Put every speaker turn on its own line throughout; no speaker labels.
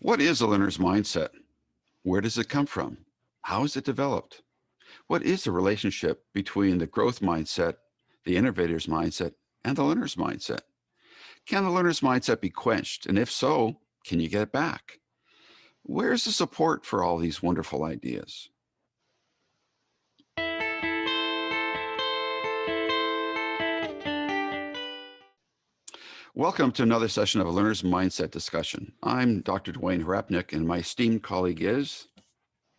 What is a learner's mindset? Where does it come from? How is it developed? What is the relationship between the growth mindset, the innovator's mindset, and the learner's mindset? Can the learner's mindset be quenched? And if so, can you get it back? Where's the support for all these wonderful ideas? Welcome to another session of a learner's mindset discussion. I'm Dr. Dwayne Hrapnik, and my esteemed colleague is.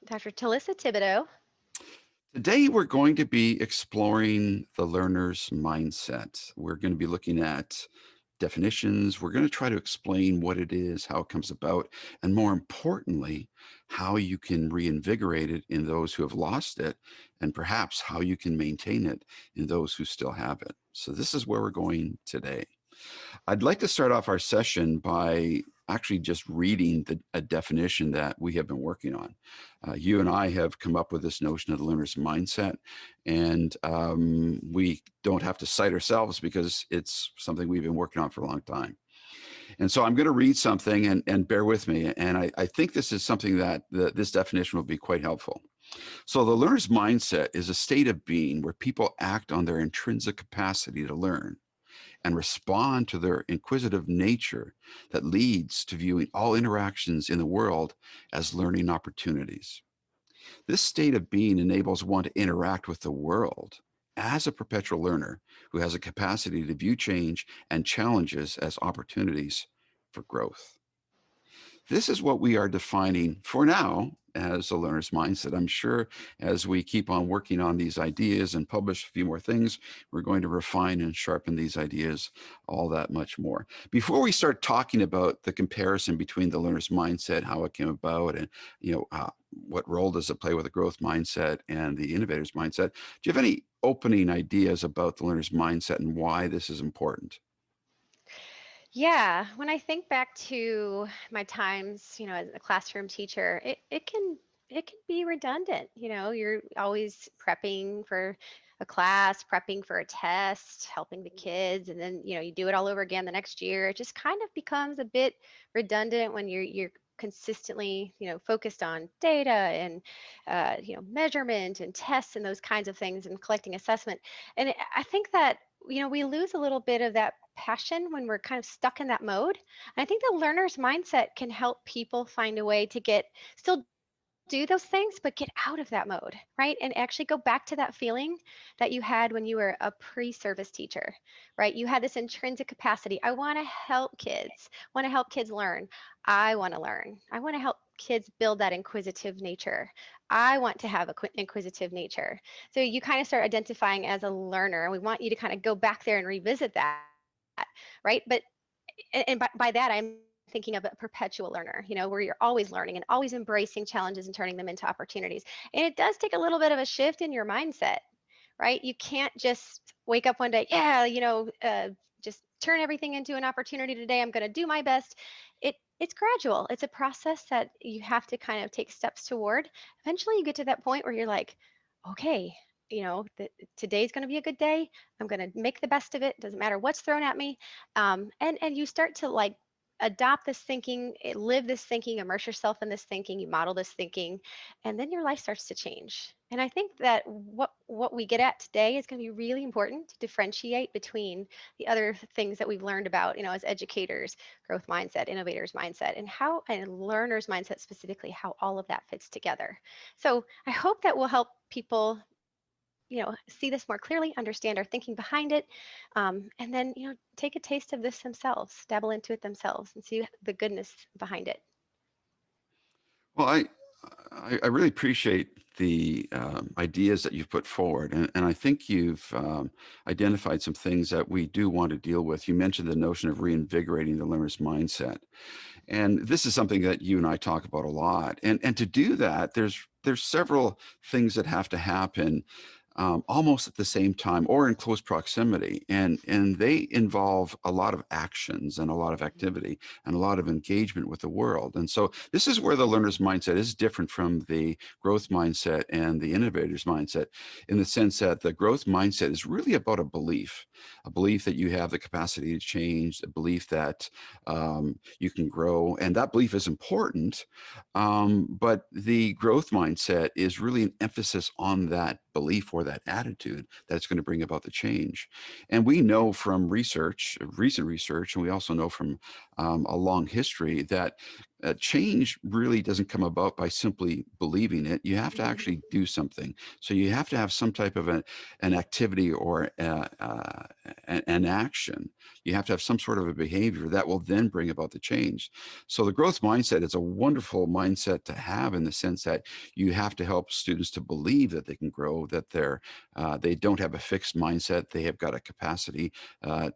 Dr. Talissa Thibodeau.
Today, we're going to be exploring the learner's mindset. We're going to be looking at definitions. We're going to try to explain what it is, how it comes about, and more importantly, how you can reinvigorate it in those who have lost it, and perhaps how you can maintain it in those who still have it. So, this is where we're going today. I'd like to start off our session by actually just reading a definition that we have been working on. You and I have come up with this notion of the learner's mindset, and we don't have to cite ourselves because it's something we've been working on for a long time. And so I'm going to read something, and bear with me. And I think this is something that this definition will be quite helpful. So the learner's mindset is a state of being where people act on their intrinsic capacity to learn and respond to their inquisitive nature that leads to viewing all interactions in the world as learning opportunities. This state of being enables one to interact with the world as a perpetual learner who has a capacity to view change and challenges as opportunities for growth. This is what we are defining for now as a learner's mindset. I'm sure as we keep on working on these ideas and publish a few more things, we're going to refine and sharpen these ideas all that much more. Before we start talking about the comparison between the learner's mindset, how it came about, and what role does it play with a growth mindset and the innovator's mindset, do you have any opening ideas about the learner's mindset and why this is important?
Yeah, when I think back to my times, as a classroom teacher, it can be redundant. You're always prepping for a class, prepping for a test, helping the kids, and then you do it all over again the next year. It just kind of becomes a bit redundant when you're consistently focused on data and measurement and tests and those kinds of things and collecting assessment. And I think that we lose a little bit of that passion when we're kind of stuck in that mode. And I think the learner's mindset can help people find a way to still do those things, but get out of that mode, right? And actually go back to that feeling that you had when you were a pre-service teacher, right? You had this intrinsic capacity. I want to help kids, learn. I want to learn. I want to help kids build that inquisitive nature. I want to have a inquisitive nature. So you kind of start identifying as a learner. We want you to kind of go back there and revisit that, right? By that, I'm thinking of a perpetual learner, where you're always learning and always embracing challenges and turning them into opportunities. And it does take a little bit of a shift in your mindset, right? You can't just wake up one day, yeah, just turn everything into an opportunity today. I'm going to do my best. It's gradual. It's a process that you have to kind of take steps toward. Eventually, you get to that point where you're like, okay, today's going to be a good day. I'm going to make the best of it. Doesn't matter what's thrown at me. And you start to like adopt this thinking, live this thinking, immerse yourself in this thinking, you model this thinking, and then your life starts to change. And I think that what we get at today is going to be really important to differentiate between the other things that we've learned about, as educators, growth mindset, innovators mindset, and learners mindset specifically, how all of that fits together. So I hope that will help people see this more clearly, understand our thinking behind it, and then take a taste of this themselves, dabble into it themselves, and see the goodness behind it.
Well, I really appreciate the ideas that you've put forward, and I think you've identified some things that we do want to deal with. You mentioned the notion of reinvigorating the learner's mindset, and this is something that you and I talk about a lot. And to do that, there's several things that have to happen almost at the same time or in close proximity, and they involve a lot of actions and a lot of activity and a lot of engagement with the world. And so this is where the learner's mindset is different from the growth mindset and the innovator's mindset, in the sense that the growth mindset is really about a belief that you have the capacity to change, a belief that you can grow, and that belief is important. But the growth mindset is really an emphasis on that belief or that attitude that's going to bring about the change. And we know from research, recent research, and we also know from a long history that change really doesn't come about by simply believing it. You have to
Mhm.
actually do something. So you have to have some type of an activity or an action. You have to have some sort of a behavior that will then bring about the change. So the growth mindset is a wonderful mindset to have, in the sense that you have to help students to believe that they can grow, that they don't have a fixed mindset. They have got a capacity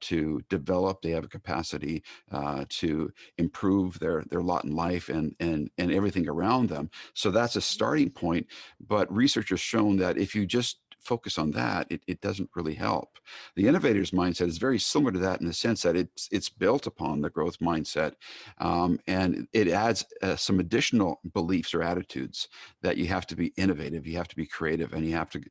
to develop. They have a capacity to improve their lot in life and everything around them. So that's a starting point. But research has shown that if you just focus on that, it doesn't really help. The innovator's mindset is very similar to that, in the sense that it's built upon the growth mindset, and it adds some additional beliefs or attitudes, that you have to be innovative, you have to be creative, and you have to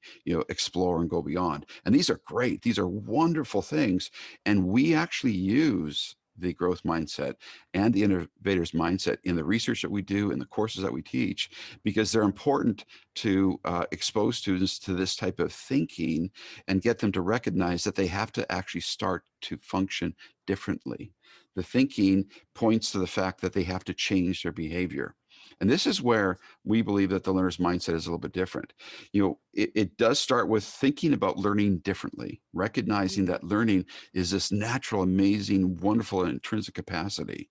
explore and go beyond. And these are great. These are wonderful things, and we actually use the growth mindset and the innovator's mindset in the research that we do, in the courses that we teach, because they're important to expose students to this type of thinking and get them to recognize that they have to actually start to function differently. The thinking points to the fact that they have to change their behavior. And this is where we believe that the learner's mindset is a little bit different. It does start with thinking about learning differently, recognizing
Mhm.
that learning is this natural, amazing, wonderful, and intrinsic capacity.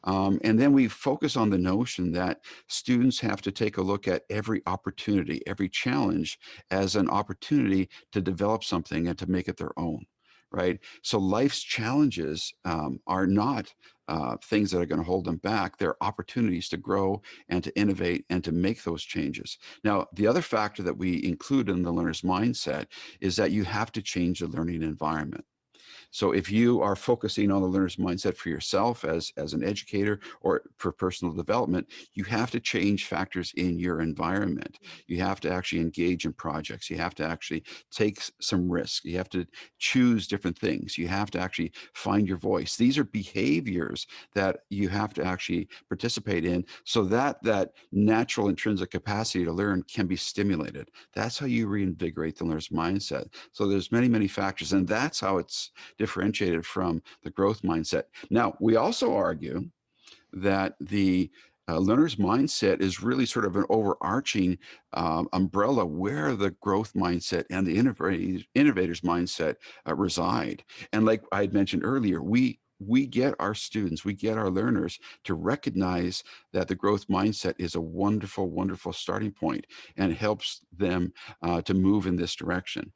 And then we focus on the notion that students have to take a look at every opportunity, every challenge, as an opportunity to develop something and to make it their own. Right. So life's challenges are not things that are going to hold them back. They're opportunities to grow and to innovate and to make those changes. Now, the other factor that we include in the learner's mindset is that you have to change the learning environment. So if you are focusing on the learner's mindset for yourself as an educator or for personal development, you have to change factors in your environment. You have to actually engage in projects. You have to actually take some risks. You have to choose different things. You have to actually find your voice. These are behaviors that you have to actually participate in, so that that natural intrinsic capacity to learn can be stimulated. That's how you reinvigorate the learner's mindset. So there's many, many factors, and that's how it's differentiated from the growth mindset. Now, we also argue that the learner's mindset is really sort of an overarching umbrella where the growth mindset and the innovator's mindset reside. And like I had mentioned earlier, we get our students, we get our learners to recognize that the growth mindset is a wonderful, wonderful starting point, and it helps them to move in this direction.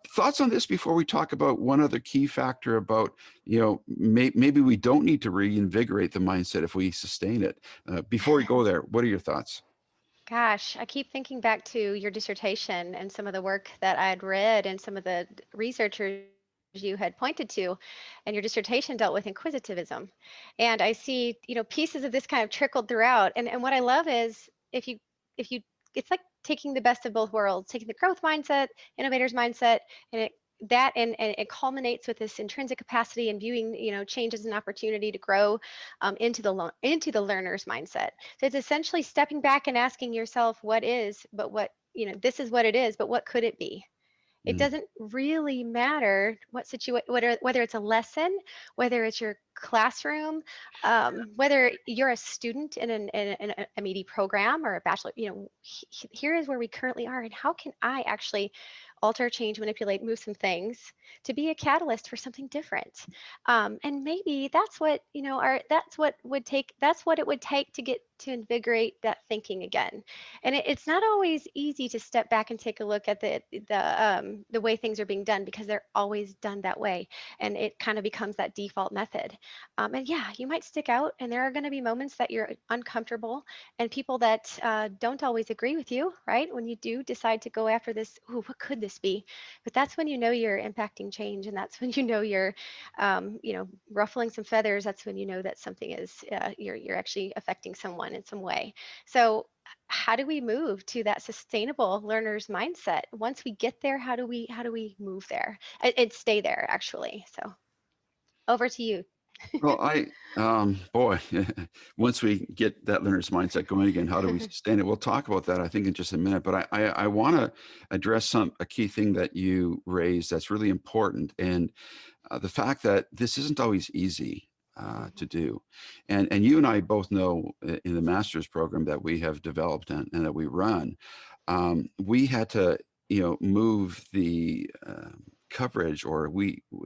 Thoughts on this before we talk about one other key factor about, maybe we don't need to reinvigorate the mindset if we sustain it. Before we go there, what are your thoughts?
Gosh, I keep thinking back to your dissertation and some of the work that I had read and some of the researchers you had pointed to, and your dissertation dealt with inquisitivism. And I see, pieces of this kind of trickled throughout. And what I love is if you it's like taking the best of both worlds, taking the growth mindset, innovator's mindset, and and it culminates with this intrinsic capacity and viewing, change as an opportunity to grow into the learner's mindset. So it's essentially stepping back and asking yourself what is, but what, this is what it is, but what could it be? It
Mm,
doesn't really matter what situation, whether it's a lesson, whether it's your classroom, whether you're a student in a MED program or a bachelor. Here is where we currently are, and how can I actually alter, change, manipulate, move some things to be a catalyst for something different? And maybe that's what that's what it would take to get to invigorate that thinking again. And it's not always easy to step back and take a look at the way things are being done, because they're always done that way, and it kind of becomes that default method. And yeah, you might stick out, and there are going to be moments that you're uncomfortable, and people that don't always agree with you, right? When you do decide to go after this, ooh, what could this be? But that's when you know you're impacting change, and that's when you know you're, ruffling some feathers. That's when you know that something is you're actually affecting someone in some way. So how do we move to that sustainable learner's mindset? Once we get there, how do we move there and stay there actually? So over to you.
Well, boy, once we get that learner's mindset going again, how do we sustain it? We'll talk about that, I think, in just a minute. But I want to address a key thing that you raised that's really important, and the fact that this isn't always easy to
Mhm.
do. And you and I both know in the master's program that we have developed and that we run, we had to, move the coverage, or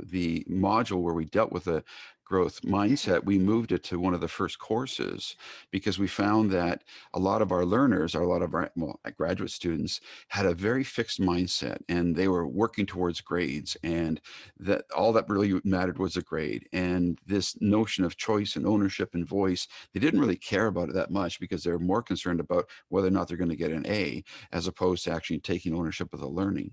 the module where we dealt with a growth mindset, we moved it to one of the first courses because we found that a lot of our learners, or a lot of our graduate students, had a very fixed mindset, and they were working towards grades, and that all that really mattered was a grade. And this notion of choice and ownership and voice, they didn't really care about it that much because they're more concerned about whether or not they're going to get an A, as opposed to actually taking ownership of the learning.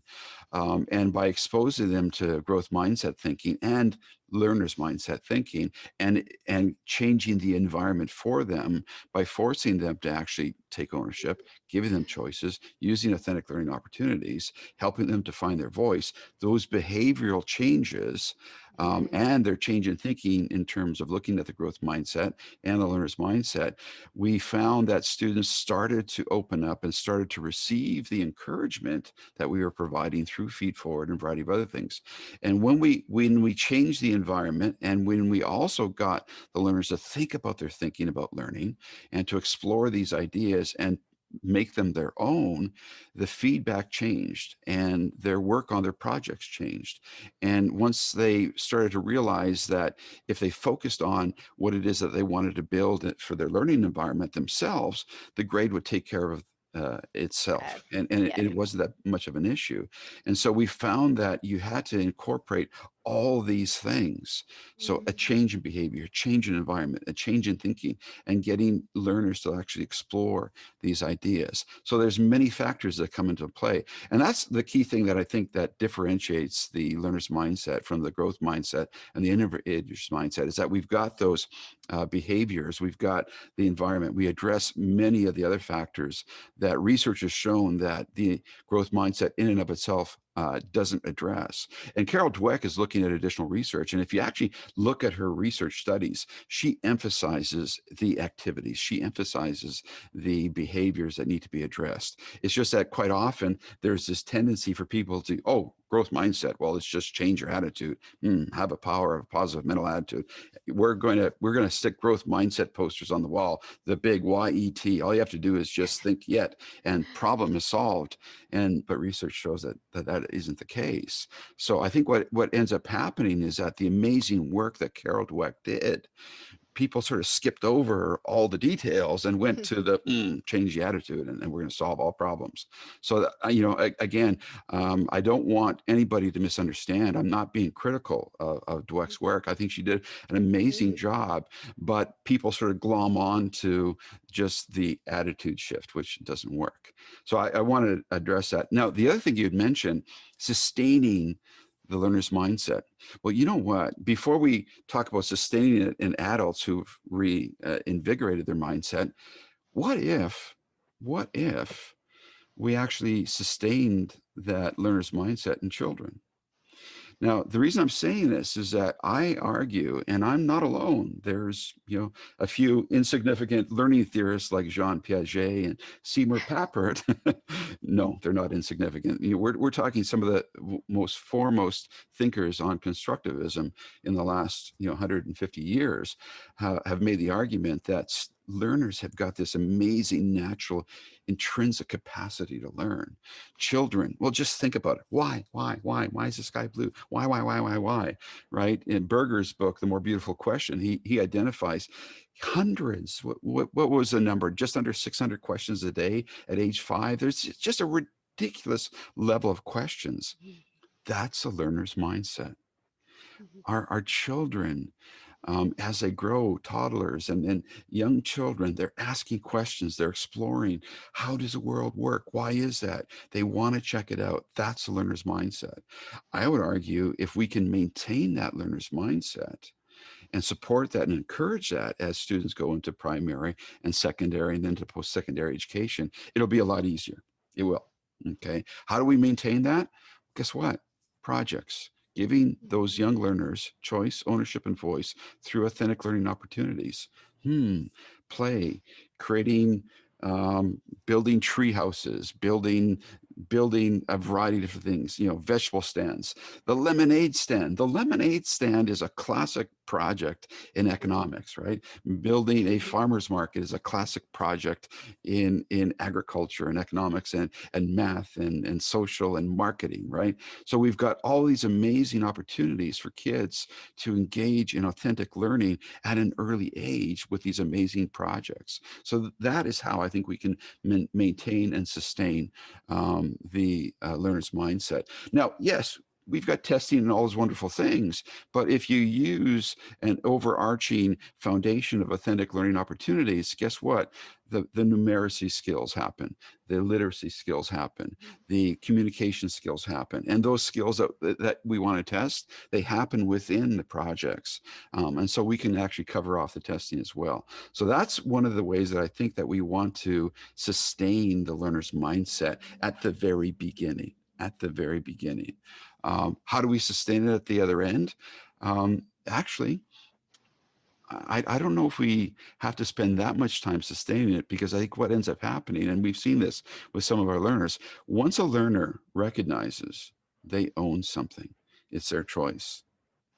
And by exposing them to growth mindset thinking and learners mindset thinking, and changing the environment for them by forcing them to actually take ownership, giving them choices, using authentic learning opportunities, helping them to find their voice, those behavioral changes,
Mhm.
and their change in thinking in terms of looking at the growth mindset and the learner's mindset, we found that students started to open up and started to receive the encouragement that we were providing through Feed Forward and a variety of other things. And when we changed the environment, and when we also got the learners to think about their thinking about learning and to explore these ideas and make them their own, the feedback changed and their work on their projects changed. And once they started to realize that if they focused on what it is that they wanted to build for their learning environment themselves, the grade would take care of itself,
Yes.
and
Yes.
it wasn't that much of an issue. And so we found that you had to incorporate all these things. So a
Mhm.
change in behavior, change in environment, a change in thinking, and getting learners to actually explore these ideas. So there's many factors that come into play. And that's the key thing that I think that differentiates the learner's mindset from the growth mindset and the innovator's mindset, is that we've got those behaviors, we've got the environment, we address many of the other factors that research has shown that the growth mindset in and of itself doesn't address. And Carol Dweck is looking at additional research. And if you actually look at her research studies, she emphasizes the activities, she emphasizes the behaviors that need to be addressed. It's just that quite often there's this tendency for people to, oh, growth mindset, well, it's just change your attitude. Have a power of a positive mental attitude. We're going to stick growth mindset posters on the wall, the big YET. All you have to do is just think yet, and problem is solved. And but research shows that isn't the case. So I think what ends up happening is that the amazing work that Carol Dweck did, people sort of skipped over all the details and went to the change the attitude, and we're going to solve all problems. So that, again, I don't want anybody to misunderstand. I'm not being critical of Dweck's work. I think she did an amazing
Mhm.
job, but people sort of glom on to just the attitude shift, which doesn't work. So I want to address that. Now, the other thing you had mentioned, sustaining the learner's mindset. Well, you know what? Before we talk about sustaining it in adults who've reinvigorated their mindset, what if, what if we actually sustained that learner's mindset in children? Now, the reason I'm saying this is that I argue, and I'm not alone. There's, a few insignificant learning theorists like Jean Piaget and Seymour Papert. No, they're not insignificant. We're talking some of the most foremost thinkers on constructivism in the last, 150 years have made the argument that learners have got this amazing natural intrinsic capacity to learn. Children, well, just think about it. Why is the sky blue? Why? Right? In Berger's book, The More Beautiful Question, he identifies hundreds. What was the number? Just under 600 questions a day at age 5. There's just a ridiculous level of questions.
Mhm.
That's a learner's mindset.
Mhm.
Our children, As they grow, toddlers and young children, they're asking questions, they're exploring, how does the world work? Why is that? They want to check it out. That's the learner's mindset. I would argue if we can maintain that learner's mindset and support that and encourage that as students go into primary and secondary and then to post-secondary education, it'll be a lot easier. It will. Okay. How do we maintain that? Guess what? Projects. Giving those young
Mhm.
learners choice, ownership, and voice through authentic learning opportunities. Play, creating, building tree houses, building a variety of different things. Vegetable stands, the lemonade stand. The lemonade stand is a classic project in
Mhm.
economics, right? Building a farmer's market is a classic project in agriculture and economics and math and social and marketing, right? So we've got all these amazing opportunities for kids to engage in authentic learning at an early age with these amazing projects. So that is how I think we can maintain and sustain the learner's mindset. Now, yes, we've got testing and all those wonderful things, but if you use an overarching foundation of authentic learning opportunities, guess what? The numeracy skills happen, the literacy skills happen, the communication skills happen, and those skills that we want to test, they happen within the projects, and so we can actually cover off the testing as well. So that's one of the ways that I think that we want to sustain the learner's mindset at the very beginning. At the very beginning. How do we sustain it at the other end? Actually, I don't know if we have to spend that much time sustaining it, because I think what ends up happening, and we've seen this with some of our learners, once a learner recognizes they own something, it's their choice,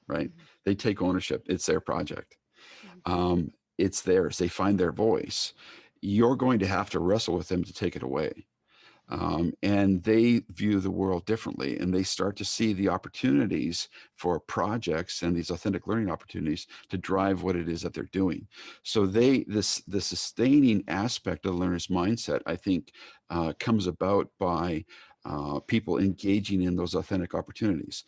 right?
Mhm.
They take ownership, it's their project.
Mhm.
Um, it's theirs, they find their voice. You're going to have to wrestle with them to take it away, and they view the world differently, and they start to see the opportunities for projects and these authentic learning opportunities to drive what it is that they're doing. So the sustaining aspect of the learner's mindset, I think, comes about by people engaging in those authentic opportunities.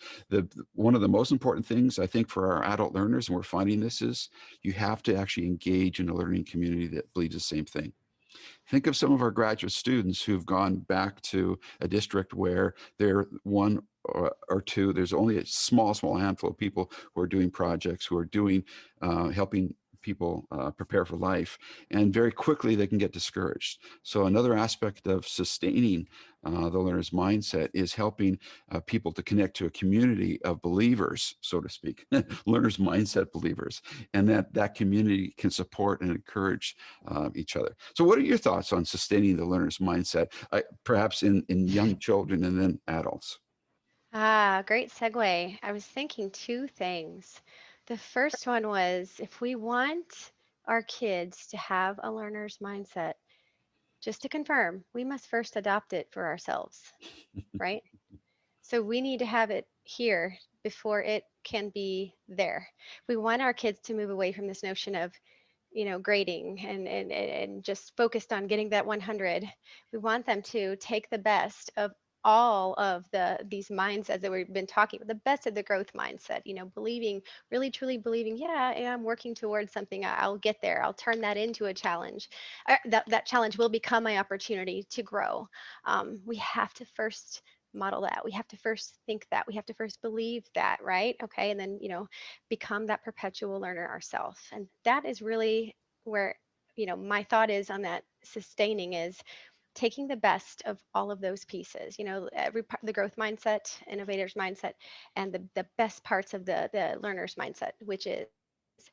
One of the most important things I think for our adult learners, and we're finding this, is you have to actually engage in a learning community that believes the same thing. Think of some of our graduate students who've gone back to a district where they're one or two, there's only a small handful of people who are doing projects, who are doing, helping people prepare for life, and very quickly they can get discouraged. So another aspect of sustaining the learner's mindset is helping people to connect to a community of believers, so to speak, learner's mindset believers, and that community can support and encourage each other. So, what are your thoughts on sustaining the learner's mindset, perhaps in young children and then adults?
Great segue. I was thinking two things. The first one was if we want our kids to have a learner's mindset, just to confirm, we must first adopt it for ourselves, right? So we need to have it here before it can be there. We want our kids to move away from this notion of, grading and just focused on getting that 100. We want them to take the best of all of these mindsets that we've been talking about, the best of the growth mindset, believing, really truly believing, yeah, I'm working towards something. I'll get there. I'll turn that into a challenge. That challenge will become my opportunity to grow. We have to first model that. We have to first think that. We have to first believe that, right? Okay. And then, become that perpetual learner ourselves. And that is really where, my thought is on that sustaining is taking the best of all of those pieces, the growth mindset, innovator's mindset, and the best parts of the learner's mindset, which is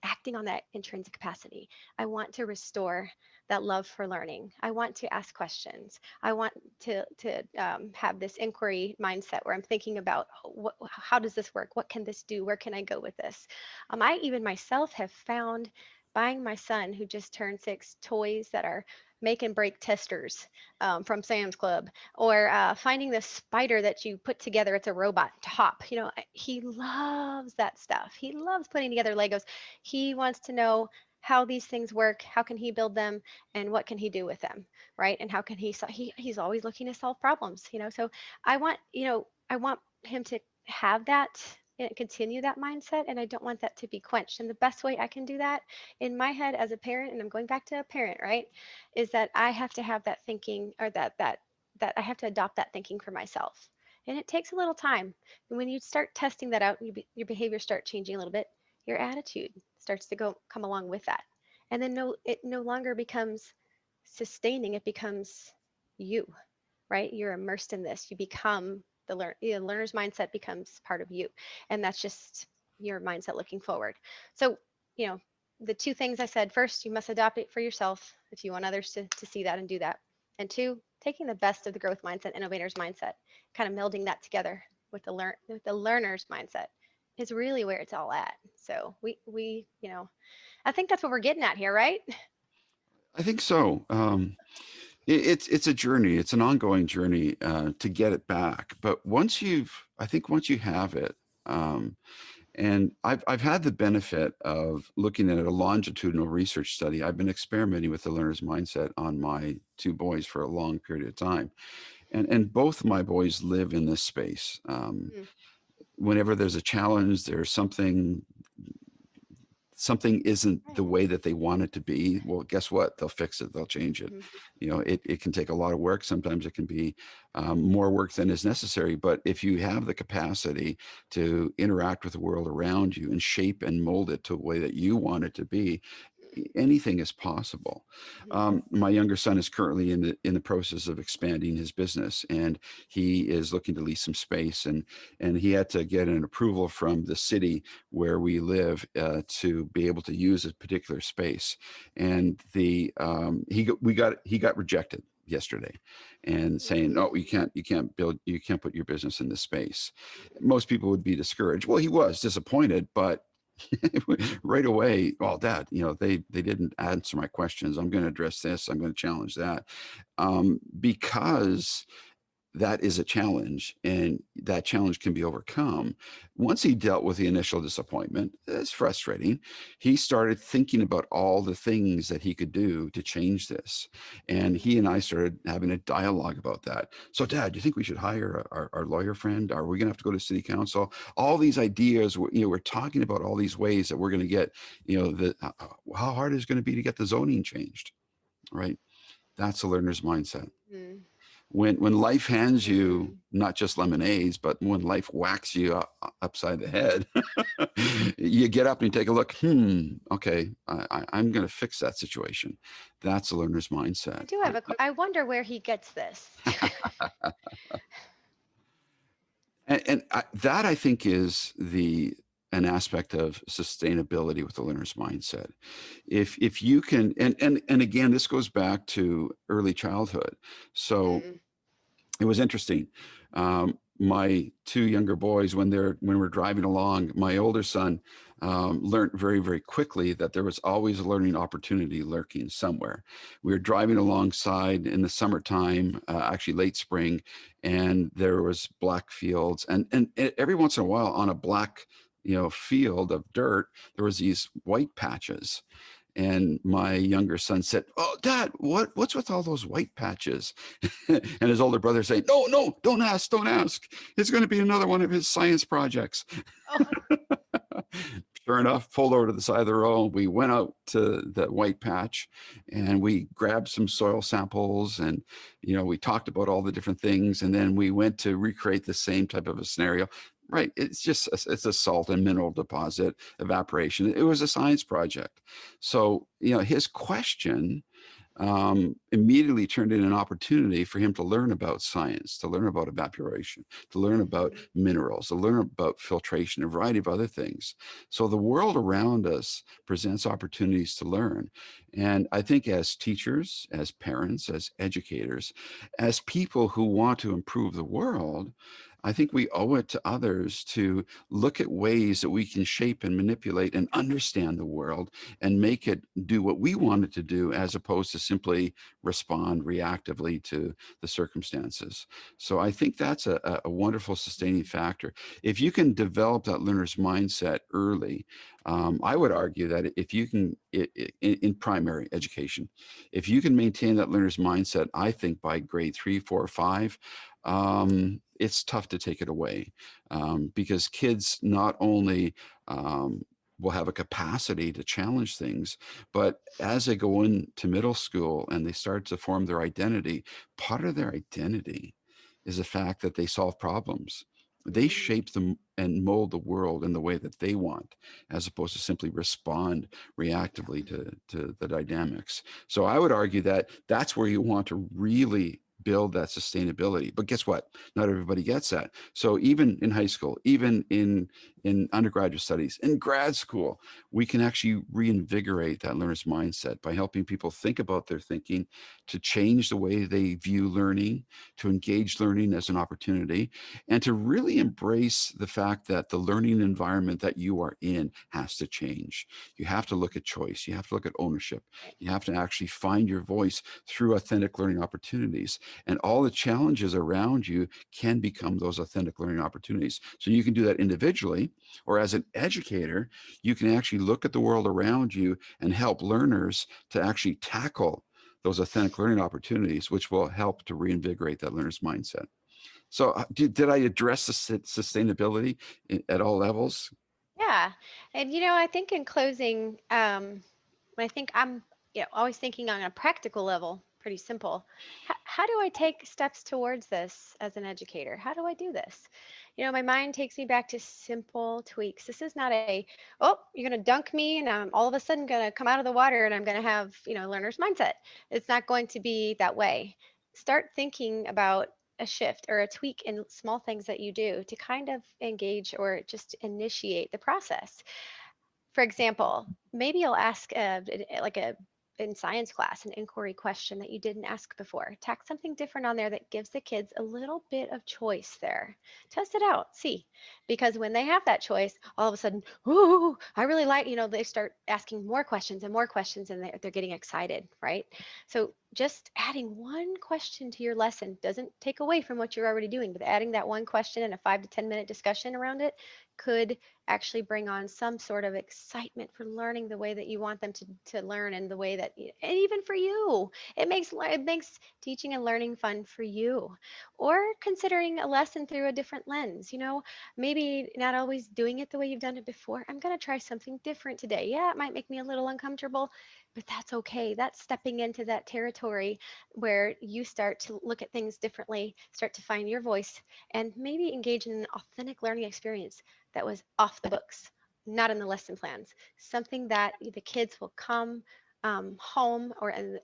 acting on that intrinsic capacity. I want to restore that love for learning. I want to ask questions. I want to have this inquiry mindset where I'm thinking about how does this work? What can this do? Where can I go with this? I even myself have found buying my son, who just turned 6, toys that are make and break testers from Sam's Club, or finding this spider that you put together. It's a robot top. He loves that stuff. He loves putting together Legos. He wants to know how these things work, how can he build them, and what can he do with them, right? And how can he's always looking to solve problems. So I want him to have that. and continue that mindset, and I don't want that to be quenched. And the best way I can do that in my head as a parent, and I'm going back to a parent, right, is that I have to have that thinking, or that I have to adopt that thinking for myself. And it takes a little time. And when you start testing that out, your behavior start changing a little bit, your attitude starts to go come along with that. And then it no longer becomes sustaining, it becomes you, right? You're immersed in this. You become the learner's mindset becomes part of you. And that's just your mindset looking forward. So, you know, the two things I said: first, you must adopt it for yourself if you want others to see that and do that. And two, taking the best of the growth mindset, innovator's mindset, kind of melding that together with the learner's mindset is really where it's all at. So I think that's what we're getting at here, right?
I think so. It's a journey. It's an ongoing journey to get it back. But I think once you have it, um, and I've had the benefit of looking at a longitudinal research study. I've been experimenting with the learner's mindset on my two boys for a long period of time, and both of my boys live in this space.
Mm,
Whenever there's a challenge, there's something isn't the
right.
way that they want it to be, well, guess what? They'll fix it. They'll change it.
Mhm.
It can take a lot of work. Sometimes it can be more work than is necessary. But if you have the capacity to interact with the world around you and shape and mold it to the way that you want it to be, anything is possible.
Mhm.
My younger son is currently in the process of expanding his business, and he is looking to lease some space, and he had to get an approval from the city where we live to be able to use a particular space, and he got rejected yesterday and saying, no,
Mm,
you can't put your business in this space. Most people would be discouraged. Well, he was disappointed, but right away, well, dad, they didn't answer my questions. I'm going to address this. I'm going to challenge that, because that is a challenge, and that challenge can be overcome. Once he dealt with the initial disappointment, it's frustrating. He started thinking about all the things that he could do to change this. And he and I
mhm.
started having a dialogue about that. So, Dad, do you think we should hire our lawyer friend? Are we going to have to go to city council? All these ideas, we're talking about all these ways that we're going to get, how hard is it going to be to get the zoning changed, right? That's a learner's mindset.
Mm,
When life hands you
mm.
not just lemonades, but when life whacks you upside the head, you get up and you take a look. Okay, I'm going to fix that situation. That's a learner's
I
mindset.
do have I wonder where he gets this.
That I think is the an aspect of sustainability with the learner's mindset. If you can, and again, this goes back to early childhood. So
Mm,
it was interesting. My two younger boys, when we're driving along, my older son learned very, very quickly that there was always a learning opportunity lurking somewhere. We were driving alongside in the summertime, actually late spring, and there was black fields, and every once in a while on a black field of dirt, there was these white patches. And my younger son said, "Oh, Dad, what's with all those white patches?" And his older brother saying, "No, no, don't ask, don't ask. It's going to be another one of his science projects."
oh,
Sure enough, pulled over to the side of the road. We went out to the white patch and we grabbed some soil samples, and we talked about all the different things, and then we went to recreate the same type of a scenario. Right, it's a salt and mineral deposit evaporation. It was a science project. So his question immediately turned in an opportunity for him to learn about science, to learn about evaporation, to learn about
mhm,
minerals, to learn about filtration, a variety of other things. So the world around us presents opportunities to learn. And I think as teachers, as parents, as educators, as people who want to improve the world, I think we owe it to others to look at ways that we can shape and manipulate and understand the world and make it do what we want it to do, as opposed to simply respond reactively to the circumstances. So I think that's a wonderful sustaining
mhm,
factor. If you can develop that learner's mindset early, I would argue that if you can, in primary education, if you can maintain that learner's mindset, I think by grade 3, 4, or 5, it's tough to take it away, because kids not only um, will have a capacity to challenge things, but as they go into middle school and they start to form their identity, part of their identity is the fact that they solve problems. They
Mm,
shape them and mold the world in the way that they want, as opposed to simply respond reactively to the dynamics. So I would argue that that's where you want to really build that sustainability. But guess what? Not everybody gets that. So even in high school, even in undergraduate studies, in grad school, we can actually reinvigorate that learner's mindset by helping people think about their thinking, to change the way they view learning, to engage learning as an opportunity, and to really embrace the fact that the learning environment that you are in has to change. You have to look at choice. You have to look at ownership.
right.
You have to actually find your voice through authentic learning opportunities. And all the challenges around you can become those authentic learning opportunities. So you can do that individually, or as an educator, you can actually look at the world around you and help learners to actually tackle those authentic learning opportunities, which will help to reinvigorate that learner's mindset. So, did I address the sustainability at all levels?
Yeah. And I think in closing, I think I'm always thinking on a practical level, pretty simple. How do I take steps towards this as an educator? How do I do this? My mind takes me back to simple tweaks. This is not oh, you're going to dunk me and I'm all of a sudden going to come out of the water and I'm going to have, learner's mindset. It's not going to be that way. Start thinking about a shift or a tweak in small things that you do to kind of engage or just initiate the process. For example, maybe you'll ask like a in science class an inquiry question that you didn't ask before. Tack something different on there that gives the kids a little bit of choice there. Test it out, see. Because when they have that choice, all of a sudden, ooh, I really like, they start asking more questions and they're getting excited, right? So just adding one question to your lesson doesn't take away from what you're already doing, but adding that one question and a 5 to 10 minute discussion around it could actually bring on some sort of excitement for learning the way that you want them to learn and the way that and even for you it makes teaching and learning fun for you, or considering a lesson through a different lens, maybe not always doing it the way you've done it before. I'm going to try something different today. Yeah, it might make me a little uncomfortable, but that's okay. That's stepping into that territory where you start to look at things differently, start to find your voice, and maybe engage in an authentic learning experience that was off the books, not in the lesson plans. Something that the kids will come home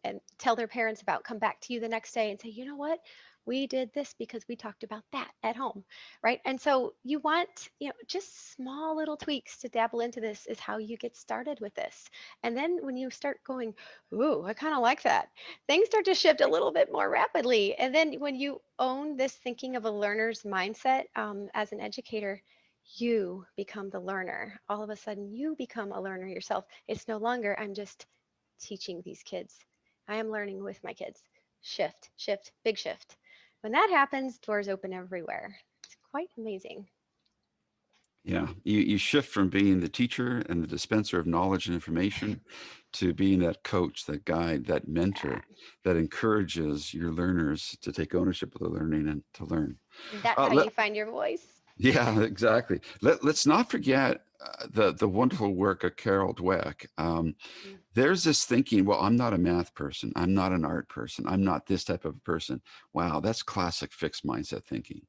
and tell their parents about, come back to you the next day and say, you know what? We did this because we talked about that at home, right? And so you want, just small little tweaks to dabble into this is how you get started with this. And then when you start going, ooh, I kind of like that, things start to shift a little bit more rapidly. And then when you own this thinking of a learner's mindset as an educator, you become the learner. All of a sudden, you become a learner yourself. It's no longer, I'm just teaching these kids. I am learning with my kids. Shift, shift, big shift. When that happens, doors open everywhere. It's quite amazing.
Yeah, you shift from being the teacher and the dispenser of knowledge and information to being that coach, that guide, that mentor
Yeah.
that encourages your learners to take ownership of the learning and to learn.
And that's
Uh,
how
let,
you find your voice.
yeah, exactly. Let's not forget the wonderful work of Carol Dweck.
Mm.
There's this thinking, well, I'm not a math person. I'm not an art person. I'm not this type of person. Wow, that's classic fixed mindset thinking.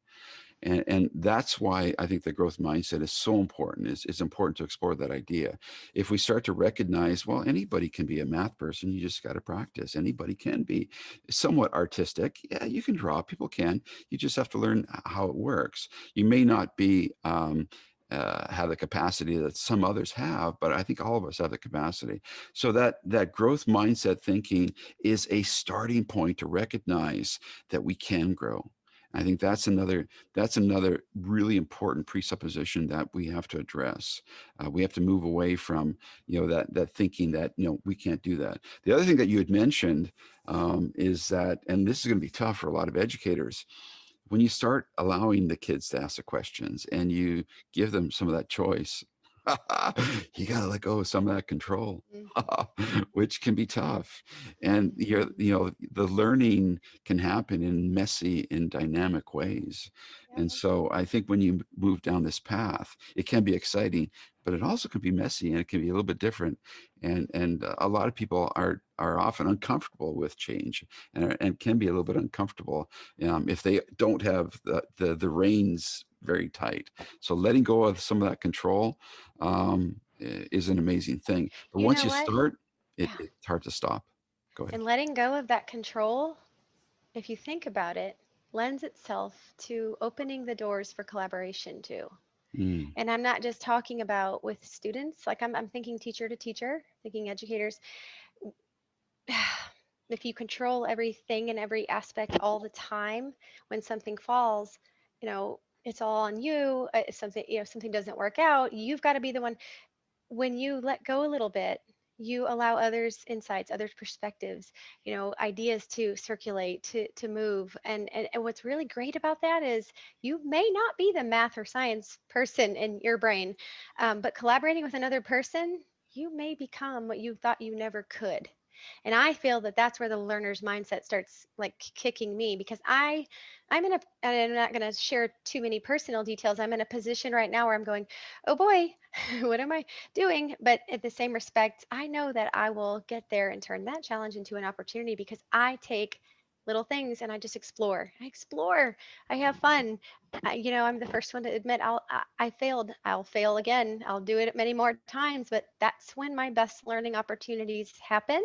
And that's why I think the growth mindset is so important. It's important to explore that idea. If we start to recognize, well, anybody can be a math person, you just got to practice. Anybody can be somewhat artistic. Yeah, you can draw. People can. You just have to learn how it works. You may not be have the capacity that some others have, but I think all of us have the capacity. So that growth mindset thinking is a starting point to recognize that we can grow. I think that's another really important presupposition that we have to address. We have to move away from that thinking that we can't do that. The other thing that you had mentioned is that, and this is going to be tough for a lot of educators, when you start allowing the kids to ask the questions and you give them some of that choice, You gotta let go of some of that control,
Mhm.
which can be tough. And
Mhm.
the learning can happen in messy and dynamic ways.
Yep.
And so I think when you move down this path, it can be exciting, but it also can be messy and it can be a little bit different. And a lot of people are often uncomfortable with change and can be a little bit uncomfortable if they don't have the reins very tight. So letting go of some of that control is an amazing thing. But
You
once
know
you
what?
start,
Yeah.
it's hard to stop. Go ahead.
And letting go of that control, if you think about it, lends itself to opening the doors for collaboration too.
Mm,
And I'm not just talking about with students, like I'm thinking teacher to teacher, thinking educators. If you control everything and every aspect all the time, when something falls, it's all on you. If something doesn't work out, you've got to be the one. When you let go a little bit, you allow others insights, others perspectives, ideas to circulate, to move. And what's really great about that is you may not be the math or science person in your brain, but collaborating with another person, you may become what you thought you never could. And I feel that that's where the learner's mindset starts like kicking me, because I'm in a, and I'm not going to share too many personal details. I'm in a position right now where I'm going, oh boy, what am I doing? But at the same respect, I know that I will get there and turn that challenge into an opportunity, because I take little things and I just explore. I explore. I have fun. I'm the first one to admit I failed. I'll fail again. I'll do it many more times, but that's when my best learning opportunities happen.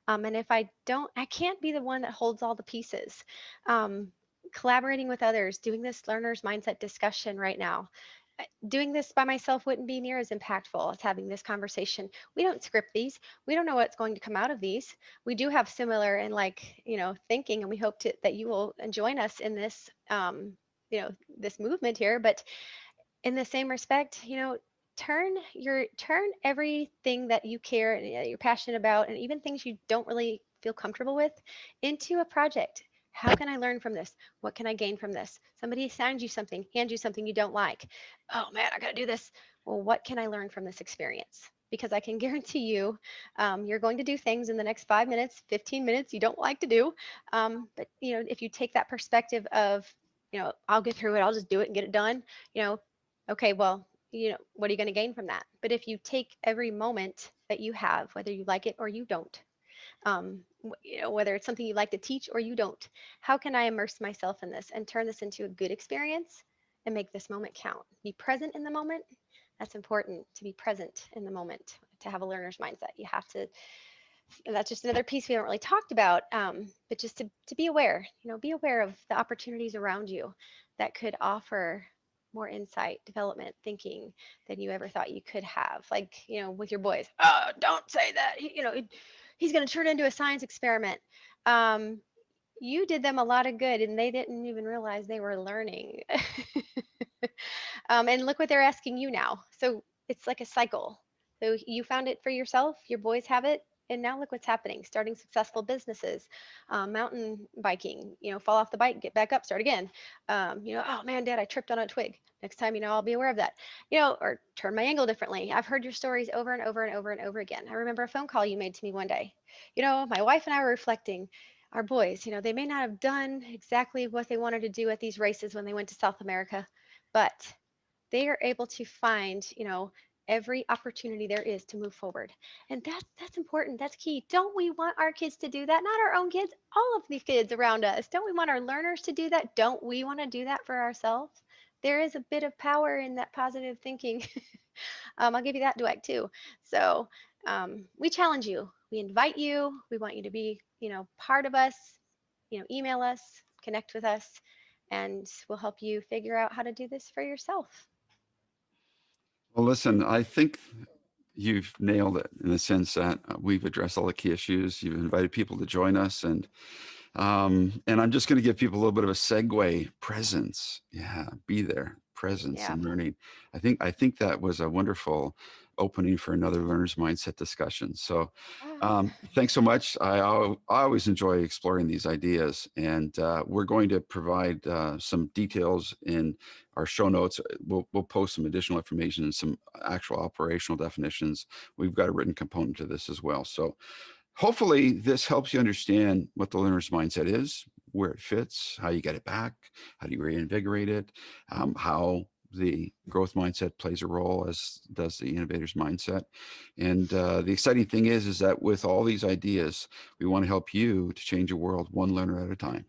And if I don't, I can't be the one that holds all the pieces. Um, Collaborating with others, doing this learner's mindset discussion right now. Doing this by myself wouldn't be near as impactful as having this conversation. We don't script these. We don't know what's going to come out of these. We do have similar and thinking, and we hope that you will join us in this this movement here. But in the same respect, turn everything that you care and you're passionate about, and even things you don't really feel comfortable with, into a project. How can I learn from this? What can I gain from this? Somebody assigns you something, hands you something you don't like. Oh man, I got to do this. Well, what can I learn from this experience? Because I can guarantee you, you're going to do things in the next 5 minutes, 15 minutes you don't like to do. But if you take that perspective of, I'll get through it, I'll just do it and get it done. You know, okay, well, what are you going to gain from that? But if you take every moment that you have, whether you like it or you don't, whether it's something you like to teach or you don't, how can I immerse myself in this and turn this into a good experience and make this moment count? Be present in the moment. That's important, to be present in the moment, to have a learner's mindset. You have to, and that's just another piece we haven't really talked about, but just to be aware, be aware of the opportunities around you that could offer more insight, development, thinking than you ever thought you could have. Like, with your boys, oh, don't say that. He's going to turn into a science experiment. Um, you did them a lot of good and they didn't even realize they were learning. And look what they're asking you now. So it's like a cycle. So you found it for yourself, your boys have it, and now look what's happening. Starting successful businesses, mountain biking, fall off the bike, get back up, start again. Oh man, Dad, I tripped on a twig. Next time, I'll be aware of that, or turn my angle differently. I've heard your stories over and over and over and over again. I remember a phone call you made to me one day. My wife and I were reflecting. Our boys, they may not have done exactly what they wanted to do at these races when they went to South America, but they are able to find, every opportunity there is to move forward. And that's important. That's key. Don't we want our kids to do that? Not our own kids, all of the kids around us. Don't we want our learners to do that? Don't we want to do that for ourselves? There is a bit of power in that positive thinking. I'll give you that, Dwight, too. So we challenge you. We invite you. We want you to be, part of us. Email us, connect with us, and we'll help you figure out how to do this for yourself.
Well, listen, I think you've nailed it in the sense that we've addressed all the key issues. You've invited people to join us, and I'm just going to give people a little bit of a segue. Presence, yeah, be there. Presence
Yeah.
and learning. I think that was a wonderful opening for another learner's mindset discussion. So
Ah,
thanks so much. I always enjoy exploring these ideas, and we're going to provide some details in our show notes. We'll post some additional information and some actual operational definitions. We've got a written component to this as well. So hopefully this helps you understand what the learner's mindset is, where it fits, how you get it back, how do you reinvigorate it, how the growth mindset plays a role, as does the innovator's mindset. And the exciting thing is that with all these ideas, we want to help you to change your world one learner at a time.